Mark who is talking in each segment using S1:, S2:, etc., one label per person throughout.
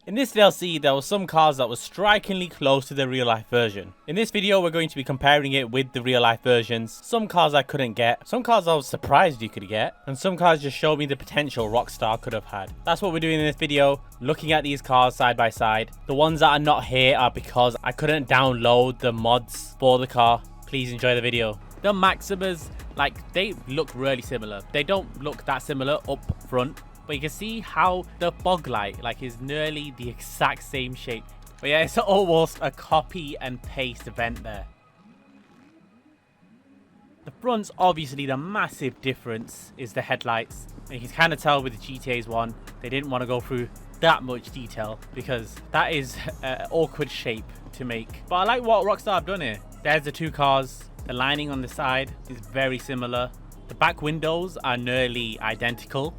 S1: In this DLC, there were some cars that were strikingly close to the real life version. In this video, we're going to be comparing it with the real life versions. Some cars I couldn't get, some cars I was surprised you could get, and some cars just showed me the potential Rockstar could have had. That's what we're doing in this video, looking at these cars side by side. The ones that are not here are because I couldn't download the mods for the car. Please enjoy the video. The Maximas, like, they look really similar. They don't look that similar up front, but you can see how the fog light is nearly the exact same shape. But yeah, it's almost a copy and paste event there. The fronts, obviously the massive difference is the headlights. And you can kind of tell with the GTA's one, they didn't want to go through that much detail because that is an awkward shape to make. But I like what Rockstar have done here. There's the two cars. The lining on the side is very similar. The back windows are nearly identical.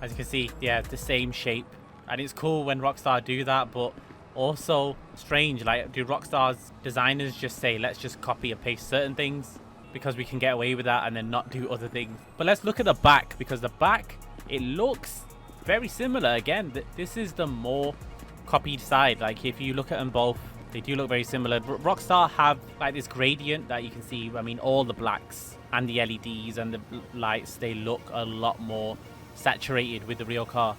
S1: As you can see, yeah, the same shape. And it's cool when Rockstar do that, but also strange. Like, do Rockstar's designers just say, let's just copy and paste certain things because we can get away with that and then not do other things? But let's look at the back, because the back, it looks very similar. Again, this is the more copied side. Like, if you look at them both, they do look very similar. Rockstar have like this gradient that you can see. I mean, all the blacks and the LEDs and the lights, they look a lot more saturated with the real car.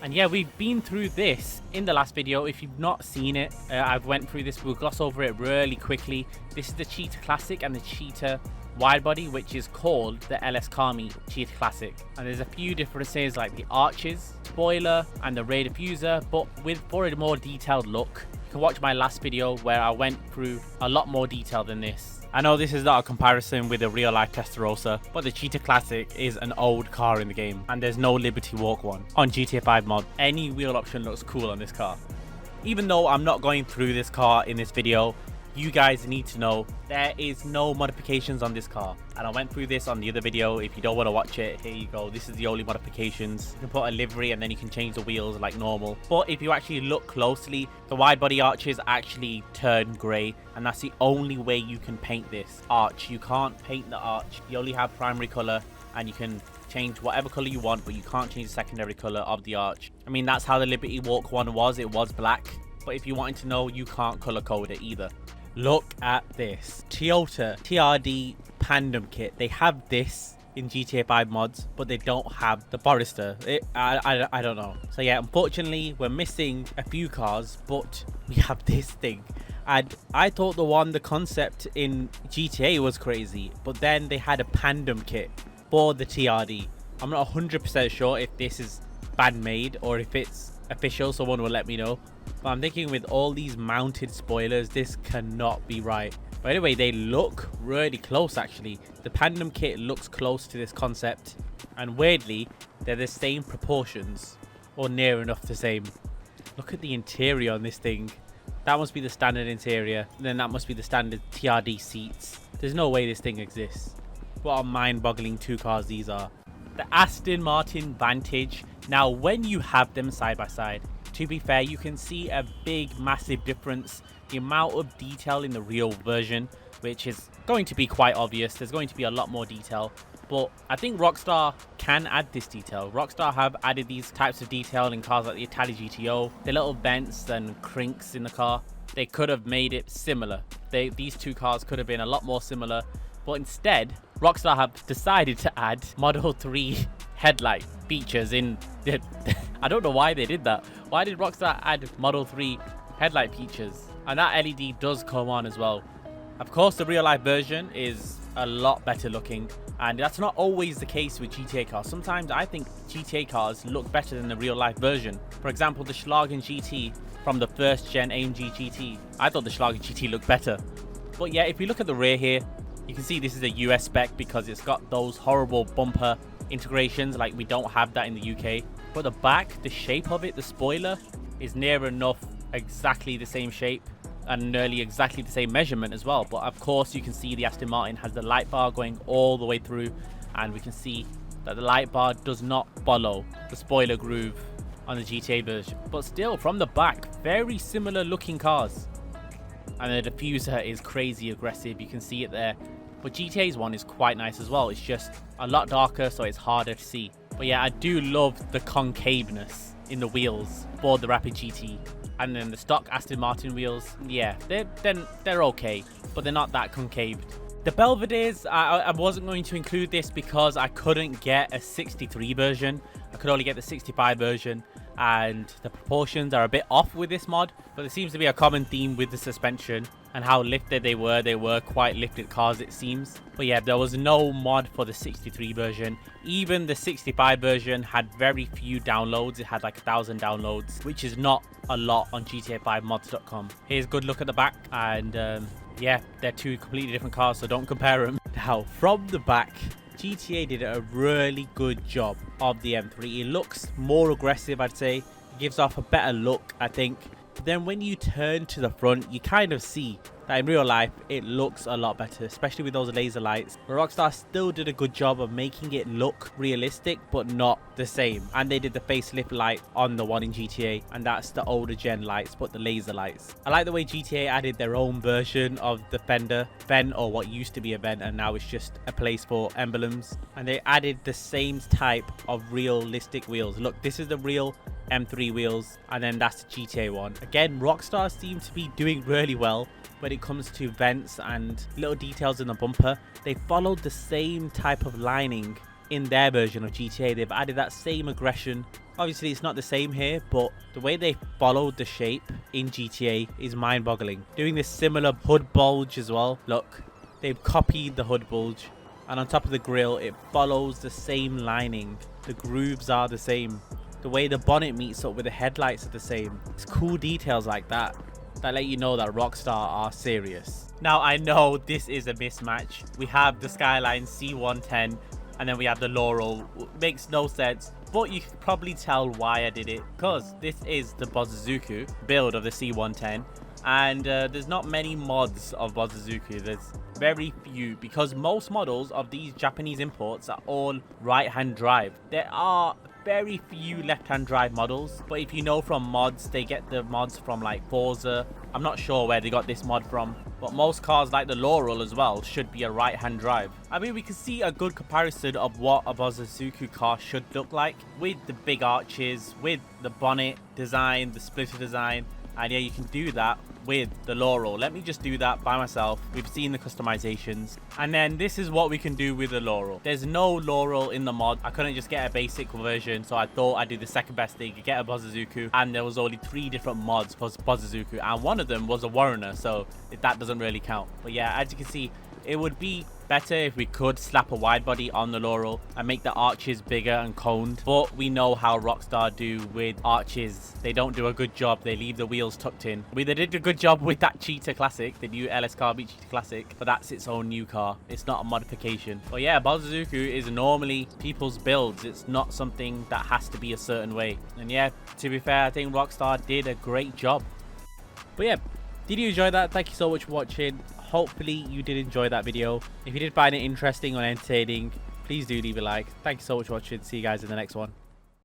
S1: And yeah, we've been through this in the last video. If you've not seen it, I've went through this. We'll gloss over it really quickly. This is the Cheetah Classic and the Cheetah widebody, which is called the LS Kami Cheetah Classic. And there's a few differences like the arches, spoiler, and the rear diffuser. But for a more detailed look, you can watch my last video where I went through a lot more detail than this. I know this is not a comparison with a real life Testarossa, but the Cheetah Classic is an old car in the game, and there's no Liberty Walk one on GTA 5 mod. Any wheel option looks cool on this car. Even though I'm not going through this car in this video, you guys need to know there is no modifications on this car. And I went through this on the other video. If you don't want to watch it, here you go. This is the only modifications. You can put a livery and then you can change the wheels like normal. But if you actually look closely, the wide body arches actually turn grey. And that's the only way you can paint this arch. You can't paint the arch. You only have primary colour and you can change whatever colour you want, but you can't change the secondary colour of the arch. I mean, that's how the Liberty Walk one was. It was black. But if you wanted to know, you can't colour code it either. Look at this Toyota TRD Pandem kit. They have this in GTA 5 mods, but they don't have the Forester. I don't know. So yeah, unfortunately, we're missing a few cars, but we have this thing. And I thought the concept in GTA was crazy, but then they had a Pandem kit for the TRD. I'm not 100% sure if this is fan made or if it's official. Someone will let me know. But I'm thinking with all these mounted spoilers, this cannot be right. But anyway, they look really close actually. The Pandem kit looks close to this concept. And weirdly, they're the same proportions. Or near enough the same. Look at the interior on this thing. That must be the standard interior. Then that must be the standard TRD seats. There's no way this thing exists. What a mind-boggling two cars these are. The Aston Martin Vantage. Now, when you have them side by side, to be fair, you can see a big, massive difference. The amount of detail in the real version, which is going to be quite obvious. There's going to be a lot more detail. But I think Rockstar can add this detail. Rockstar have added these types of detail in cars like the Italy GTO. The little vents and crinks in the car. They could have made it similar. These two cars could have been a lot more similar. But instead, Rockstar have decided to add Model 3 headlight features in the... I don't know why they did that. Why did Rockstar add Model 3 headlight features? And that LED does come on as well. Of course, the real life version is a lot better looking. And that's not always the case with GTA cars. Sometimes I think GTA cars look better than the real life version. For example, the Schlagen GT from the first gen AMG GT. I thought the Schlagen GT looked better. But yeah, if we look at the rear here, you can see this is a US spec because it's got those horrible bumper integrations. Like, we don't have that in the UK. But the back, the shape of it, the spoiler is near enough exactly the same shape and nearly exactly the same measurement as well. But of course, you can see the Aston Martin has the light bar going all the way through, and we can see that the light bar does not follow the spoiler groove on the GTA version. But still, from the back, very similar looking cars. And the diffuser is crazy aggressive. You can see it there. But GTA's one is quite nice as well. It's just a lot darker, so it's harder to see. But yeah, I do love the concaveness in the wheels for the Rapid GT. And then the stock Aston Martin wheels, yeah, they're okay, but they're not that concaved. The Belvederes, I wasn't going to include this because I couldn't get a 63 version. I could only get the 65 version, and the proportions are a bit off with this mod, but there seems to be a common theme with the suspension and how lifted they were. They were quite lifted cars, it seems. But yeah, there was no mod for the 63 version. Even the 65 version had very few downloads. It had like 1,000 downloads, which is not a lot on GTA5mods.com. Here's a good look at the back, and yeah, they're two completely different cars, so don't compare them. Now, from the back, GTA did a really good job of the M3. It looks more aggressive, I'd say. It gives off a better look, I think. But then when you turn to the front, you kind of see that in real life, it looks a lot better, especially with those laser lights. But Rockstar still did a good job of making it look realistic, but not the same. And they did the facelift light on the one in GTA, and that's the older gen lights, but the laser lights. I like the way GTA added their own version of the fender vent, or what used to be a vent, and now it's just a place for emblems. And they added the same type of realistic wheels. Look, this is the real M3 wheels, and then that's the GTA one. Again, Rockstar seem to be doing really well when it comes to vents and little details in the bumper. They followed the same type of lining in their version of GTA. They've added that same aggression. Obviously it's not the same here, but the way they followed the shape in GTA is mind-boggling. Doing this similar hood bulge as well. Look, they've copied the hood bulge, and on top of the grille it follows the same lining. The grooves are the same. The way the bonnet meets up with the headlights are the same. It's cool details like that that let you know that Rockstar are serious. Now, I know this is a mismatch. We have the Skylines C110, and then we have the Laurel. Makes no sense, but you can probably tell why I did it, because this is the Bosozoku build of the C110, and there's not many mods of Bosozoku. There's very few, because most models of these Japanese imports are all right-hand drive. There are very few left-hand drive models, but if you know from mods, they get the mods from like Forza. I'm not sure where they got this mod from, but most cars like the Laurel as well should be a right-hand drive. I mean, we can see a good comparison of what a Bosozoku car should look like, with the big arches, with the bonnet design, the splitter design. And yeah, you can do that with the Laurel. Let me just do that by myself. We've seen the customizations. And then this is what we can do with the Laurel. There's no Laurel in the mod. I couldn't just get a basic version, so I thought I'd do the second best thing, get a Bosozoku. And there was only 3 different mods for Bosozoku, and one of them was a Warrener, so that doesn't really count. But yeah, as you can see, it would be better if we could slap a wide body on the Laurel and make the arches bigger and coned, but we know how Rockstar do with arches. They don't do a good job. They leave the wheels tucked in. They did a good job with that Cheetah Classic, the new LS car beat Cheetah Classic, but that's its own new car. It's not a modification. But yeah, Bosozoku is normally people's builds. It's not something that has to be a certain way. And yeah, to be fair, I think Rockstar did a great job. But yeah, did you enjoy that? Thank you so much for watching. Hopefully you did enjoy that video. If you did find it interesting or entertaining, please do leave a like. Thank you so much for watching. See you guys in the next one.